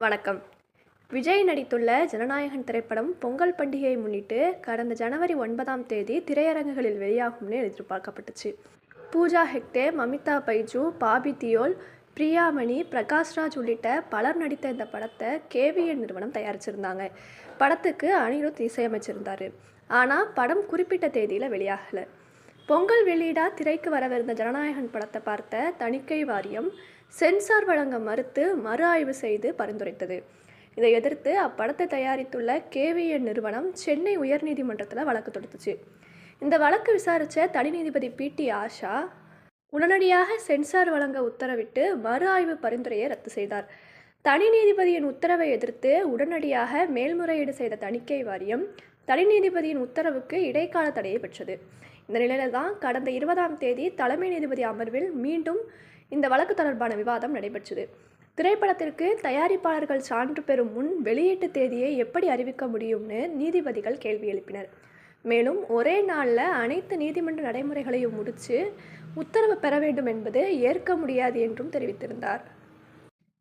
வணக்கம். விஜய் நடித்துள்ள ஜனநாயகன் திரைப்படம் பொங்கல் பண்டிகையை முன்னிட்டு கடந்த ஜனவரி 9ஆம் தேதி திரையரங்குகளில் வெளியாகும்னு எதிர்பார்க்கப்பட்டுச்சு. பூஜா ஹெக்டே, மமிதா பைஜு, பாபி தியோல், பிரியாமணி, பிரகாஷ்ராஜ் உள்ளிட்ட பலர் நடித்த இந்த படத்தை கேவிஎன் நிறுவனம் தயாரிச்சிருந்தாங்க. படத்துக்கு அனிருத் இசையமைச்சிருந்தாரு. ஆனால் படம் குறிப்பிட்ட தேதியில் வெளியாகலை. பொங்கல் வெளியீடா திரைக்கு வரவிருந்த ஜனநாயகன் படத்தை பார்த்த தணிக்கை வாரியம் சென்சார் வழங்க மறுத்து மறு ஆய்வு செய்து பரிந்துரைத்தது. இதை எதிர்த்து அப்படத்தை தயாரித்துள்ள கேவிஎன் நிறுவனம் சென்னை உயர்நீதிமன்றத்தில் வழக்கு தொடுத்துச்சு. இந்த வழக்கு விசாரித்த தனி நீதிபதி பி.டி. ஆஷா உடனடியாக சென்சார் வழங்க உத்தரவிட்டு மறு ஆய்வு பரிந்துரையை ரத்து செய்தார். தனி நீதிபதியின் உத்தரவை எதிர்த்து உடனடியாக மேல்முறையீடு செய்த தணிக்கை வாரியம் தனி நீதிபதியின் உத்தரவுக்கு இடைக்கால தடையை பெற்றது. இந்த நிலையில தான் கடந்த 20ஆம் தேதி தலைமை நீதிபதி அமர்வில் மீண்டும் இந்த வழக்கு தொடர்பான விவாதம் நடைபெற்றது. திரைப்படத்திற்கு தயாரிப்பாளர்கள் சான்று பெறும் முன் வெளியீட்டு தேதியை எப்படி அறிவிக்க முடியும்னு நீதிபதிகள் கேள்வி எழுப்பினர். மேலும் ஒரே நாளில் அனைத்து நீதிமன்ற நடைமுறைகளையும் முடித்து உத்தரவு பெற வேண்டும் என்பது ஏற்க முடியாது என்றும் தெரிவித்திருந்தார்.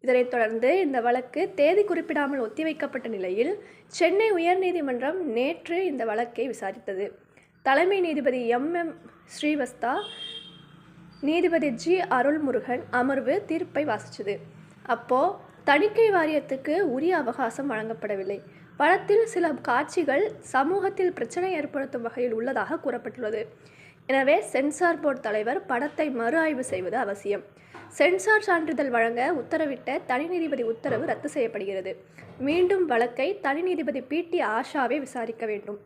இதனைத் தொடர்ந்து இந்த வழக்கு தேதி குறிப்பிடாமல் ஒத்திவைக்கப்பட்ட நிலையில் சென்னை உயர்நீதிமன்றம் நேற்று இந்த வழக்கை விசாரித்தது. தலைமை நீதிபதி எம். ஸ்ரீவஸ்தா, நீதிபதி ஜி. அருள்முருகன் அமர்வு தீர்ப்பை வாசித்தது. அப்போ தணிக்கை வாரியத்துக்கு உரிய அவகாசம் வழங்கப்படவில்லை. படத்தில் சில காட்சிகள் சமூகத்தில் பிரச்சனை ஏற்படுத்தும் வகையில் உள்ளதாக கூறப்பட்டுள்ளது. எனவே சென்சார் போர்டு தலைவர் படத்தை மறு ஆய்வு செய்வது அவசியம். சென்சார் சான்றிதழ் வழங்க உத்தரவிட்ட தனி நீதிபதி உத்தரவு ரத்து செய்யப்படுகிறது. மீண்டும் வழக்கை தனி நீதிபதி பி.டி. ஆஷாவை விசாரிக்க வேண்டும்.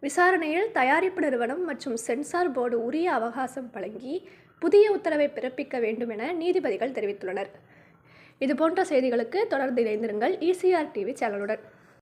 விசாரணையில் தயாரிப்பு நிறுவனம் மற்றும் சென்சார் போர்டு உரிய அவகாசம் வழங்கி புதிய உத்தரவை பிறப்பிக்க வேண்டும் என நீதிபதிகள் தெரிவித்துள்ளனர். இதுபோன்ற செய்திகளுக்கு தொடர்ந்து இணைந்திருங்கள் ECR TV சேனலுடன்.